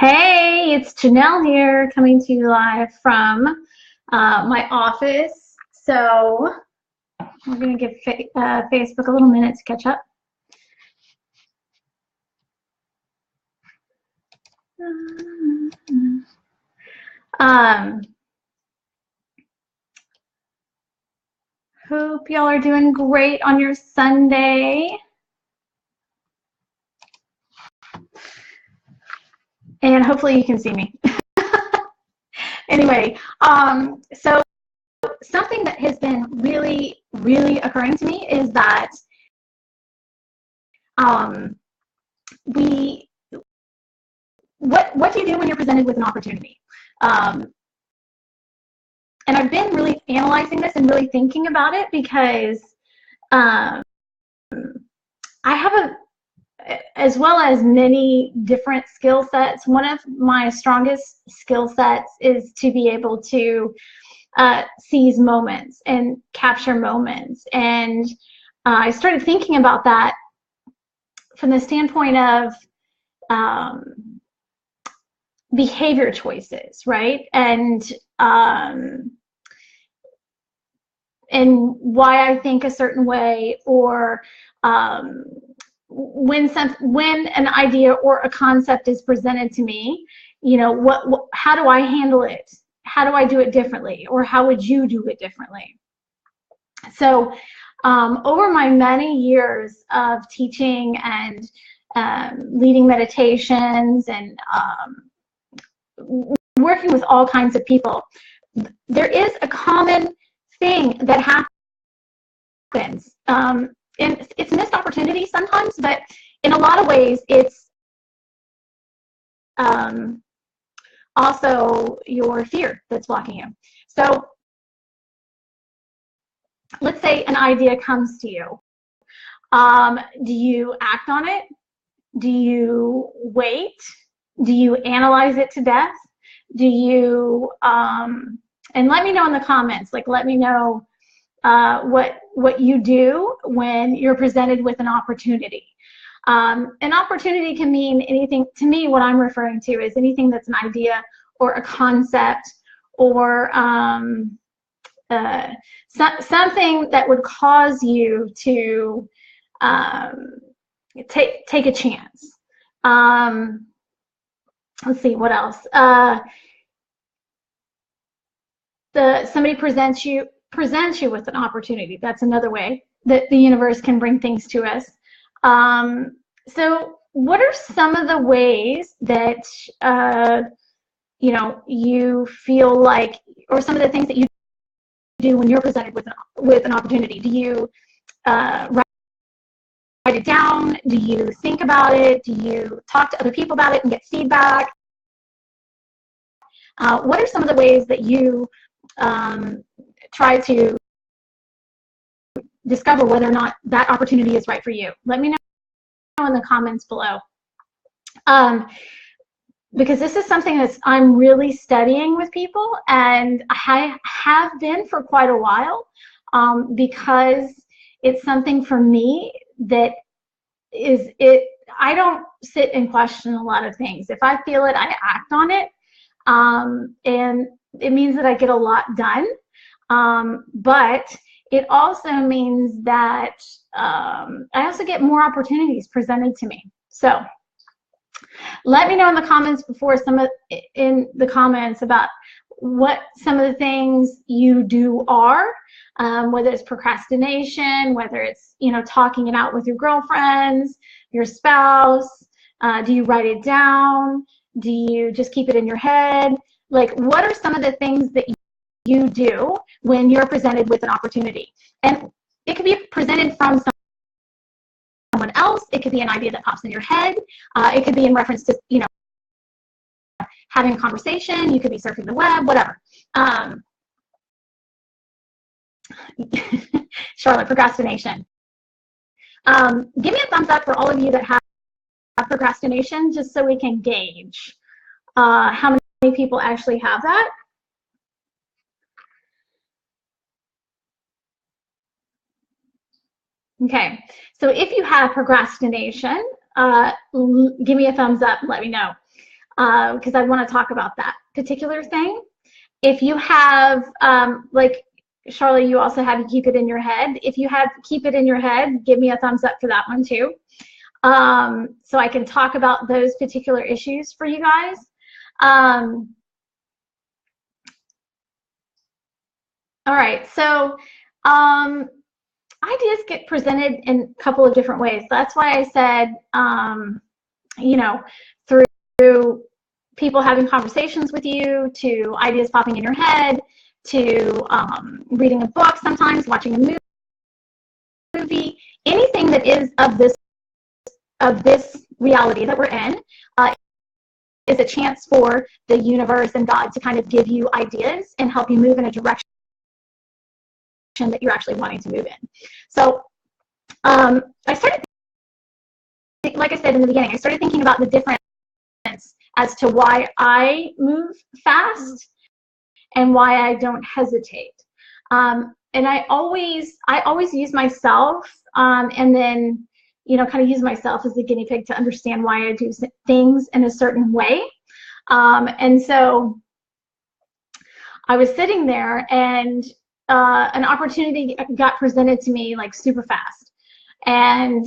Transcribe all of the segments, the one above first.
Hey, it's Janelle here, coming to you live from my office. So we're going to give Facebook a little minute to catch up. Hope y'all are doing great on your Sunday. And hopefully you can see me. Anyway, so something that has been really occurring to me is that what do you do when you're presented with an opportunity? And I've been really analyzing this and really thinking about it because I have as well as many different skill sets. One of my strongest skill sets is to be able to seize moments and capture moments. And I started thinking about that from the standpoint of behavior choices, right? And why I think a certain way, or when an idea or a concept is presented to me, you know, how do I handle it? How do I do it differently? Or how would you do it differently? So over my many years of teaching and leading meditations and working with all kinds of people, there is a common thing that happens. And it's missed opportunity sometimes, but in a lot of ways, it's also your fear that's blocking you. So let's say an idea comes to you. Do you act on it? Do you wait? Do you analyze it to death? Do you, and let me know in the comments, like let me know what you do when you're presented with an opportunity. An opportunity can mean anything. To me, what I'm referring to is anything that's an idea or a concept or something that would cause you to take a chance. Let's see, what else? Somebody presents you with an opportunity. That's another way that the universe can bring things to us. So what are some of the ways that you know, you feel like, or some of the things that you do when you're presented with an opportunity? Do you write it down? Do you think about it? Do you talk to other people about it and get feedback? What are some of the ways that you try to discover whether or not that opportunity is right for you? Let me know in the comments below. Because this is something that I'm really studying with people, and I have been for quite a while, because it's something for me that I don't sit and question a lot of things. If I feel it, I act on it, and it means that I get a lot done, but it also means that I also get more opportunities presented to me. So let me know in the comments about what some of the things you do are, whether it's procrastination, whether it's, you know, talking it out with your girlfriends, your spouse. Do you write it down? Do you just keep it in your head? Like, what are some of the things that you do when you're presented with an opportunity? And it could be presented from someone else. It could be an idea that pops in your head. It could be in reference to, you know, having a conversation. You could be surfing the web, whatever. Charlotte, procrastination. Give me a thumbs up for all of you that have procrastination, just so we can gauge how many people actually have that. Okay, so if you have procrastination, give me a thumbs up and let me know. because I want to talk about that particular thing. If you have, like Charlotte, you also have keep it in your head. If you have keep it in your head, give me a thumbs up for that one too. So I can talk about those particular issues for you guys. All right, so ideas get presented in a couple of different ways. That's why I said, you know, through people having conversations with you, to ideas popping in your head, to reading a book sometimes, watching a movie, anything that is of this reality that we're in is a chance for the universe and God to kind of give you ideas and help you move in a direction that you're actually wanting to move in. So I started, like I said in the beginning, I started thinking about the difference as to why I move fast and why I don't hesitate. And I always use myself and then, you know, kind of use myself as a guinea pig to understand why I do things in a certain way. And so I was sitting there and an opportunity got presented to me like super fast. And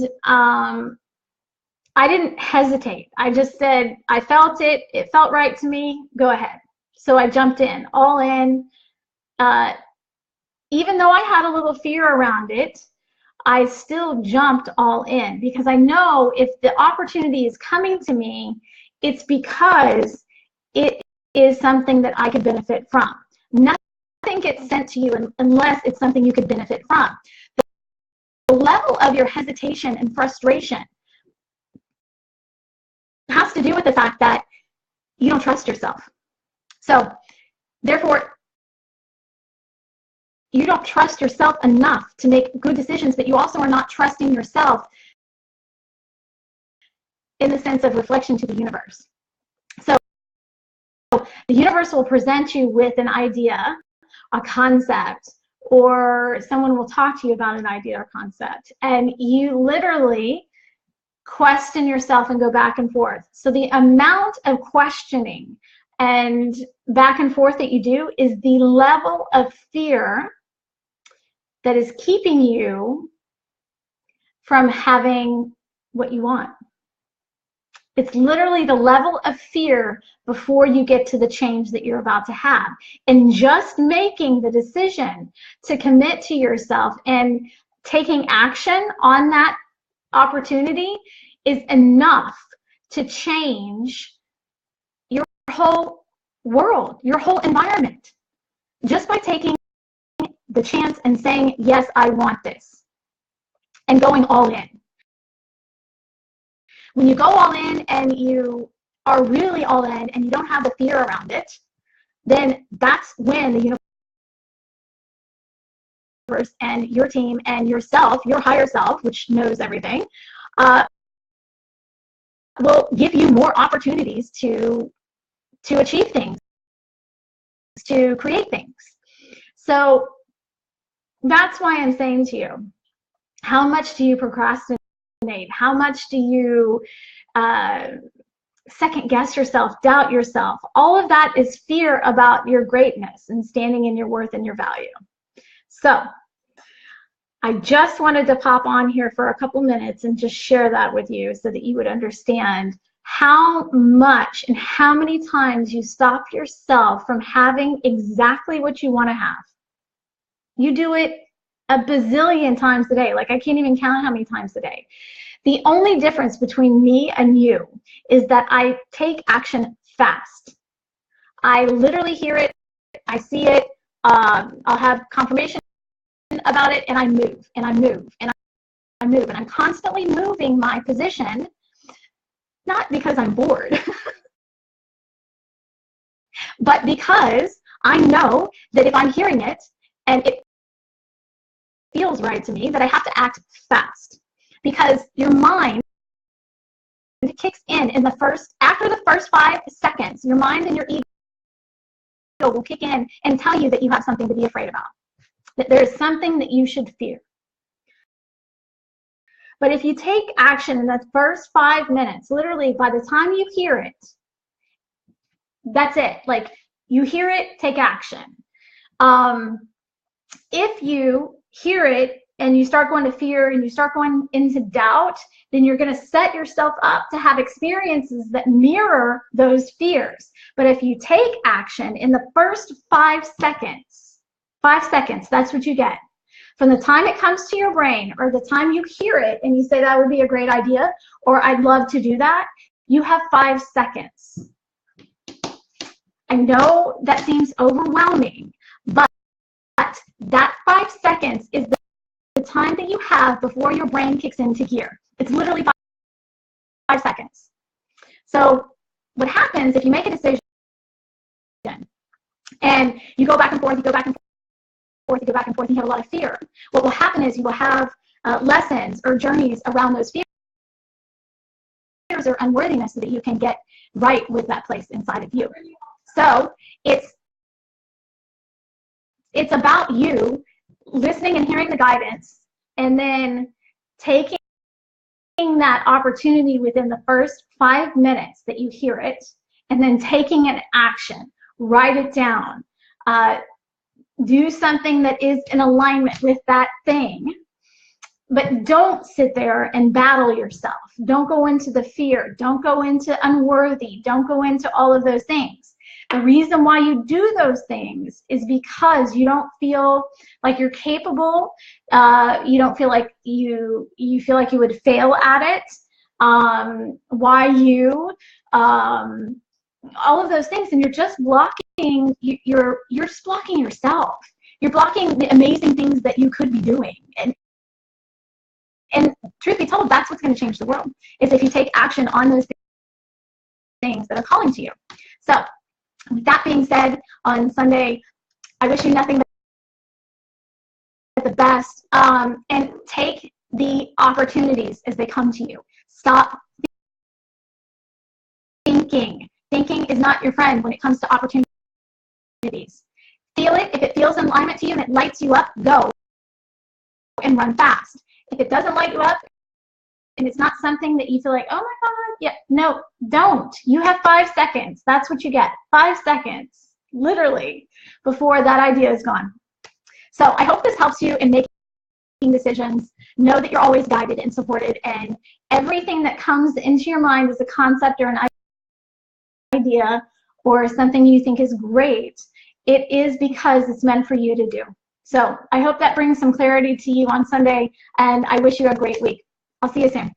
I didn't hesitate. I just said, I felt it. It felt right to me. Go ahead. So I jumped in, all in. Even though I had a little fear around it, I still jumped all in because I know if the opportunity is coming to me, it's because it is something that I could benefit from. Nothing gets sent to you unless it's something you could benefit from. The level of your hesitation and frustration has to do with the fact that you don't trust yourself. So, therefore, you don't trust yourself enough to make good decisions, but you also are not trusting yourself in the sense of reflection to the universe. So, the universe will present you with an idea, a concept, or someone will talk to you about an idea or concept, and you literally question yourself and go back and forth. So the amount of questioning and back and forth that you do is the level of fear that is keeping you from having what you want. It's literally the level of fear before you get to the change that you're about to have. And just making the decision to commit to yourself and taking action on that opportunity is enough to change your whole world, your whole environment. Just by taking the chance and saying, yes, I want this, and going all in. When you go all in and you are really all in and you don't have the fear around it, then that's when the universe and your team and yourself, your higher self, which knows everything, will give you more opportunities to achieve things, to create things. So that's why I'm saying to you, how much do you procrastinate? How much do you second guess yourself, doubt yourself? All of that is fear about your greatness and standing in your worth and your value. So I just wanted to pop on here for a couple minutes and just share that with you so that you would understand how much and how many times you stop yourself from having exactly what you want to have. You do it a bazillion times a day. Like, I can't even count how many times a day. The only difference between me and you is that I take action fast. I literally hear it, I see it, I'll have confirmation about it, and I move, and I move, and I move, and I'm constantly moving my position, not because I'm bored, but because I know that if I'm hearing it and it feels right to me, that I have to act fast. Because your mind kicks in after the first 5 seconds, your mind and your ego will kick in and tell you that you have something to be afraid about, that there is something that you should fear. But if you take action in the first 5 minutes, literally by the time you hear it That's it. Like, you hear it, take action. If you hear it and you start going to fear and you start going into doubt, then you're going to set yourself up to have experiences that mirror those fears. But if you take action in the first 5 seconds, 5 seconds, that's what you get. From the time it comes to your brain or the time you hear it and you say that would be a great idea or I'd love to do that, you have 5 seconds. I know that seems overwhelming, but that 5 seconds is the time that you have before your brain kicks into gear. It's literally 5 seconds. So what happens if you make a decision and you go back and forth, you go back and forth, you go back and forth, and you have a lot of fear? What will happen is you will have lessons or journeys around those fears or unworthiness so that you can get right with that place inside of you. So it's about you listening and hearing the guidance and then taking that opportunity within the first 5 minutes that you hear it and then taking an action. Write it down. Do something that is in alignment with that thing. But don't sit there and battle yourself. Don't go into the fear. Don't go into unworthy. Don't go into all of those things. The reason why you do those things is because you don't feel like you're capable. You don't feel like you feel like you would fail at it. Why you? All of those things, and you're just blocking. You're just blocking yourself. You're blocking the amazing things that you could be doing. And truth be told, that's what's going to change the world, is if you take action on those things that are calling to you. So with that being said, on Sunday, I wish you nothing but the best, and take the opportunities as they come to you. Stop thinking. Thinking is not your friend when it comes to opportunities. Feel it. If it feels in alignment to you and it lights you up, go and run fast. If it doesn't light you up and it's not something that you feel like, oh my God, yeah, no, don't. You have 5 seconds. That's what you get. 5 seconds, literally, before that idea is gone. So I hope this helps you in making decisions. Know that you're always guided and supported, and everything that comes into your mind as a concept or an idea or something you think is great, it is because it's meant for you to do. So I hope that brings some clarity to you on Sunday, and I wish you a great week. I'll see you soon.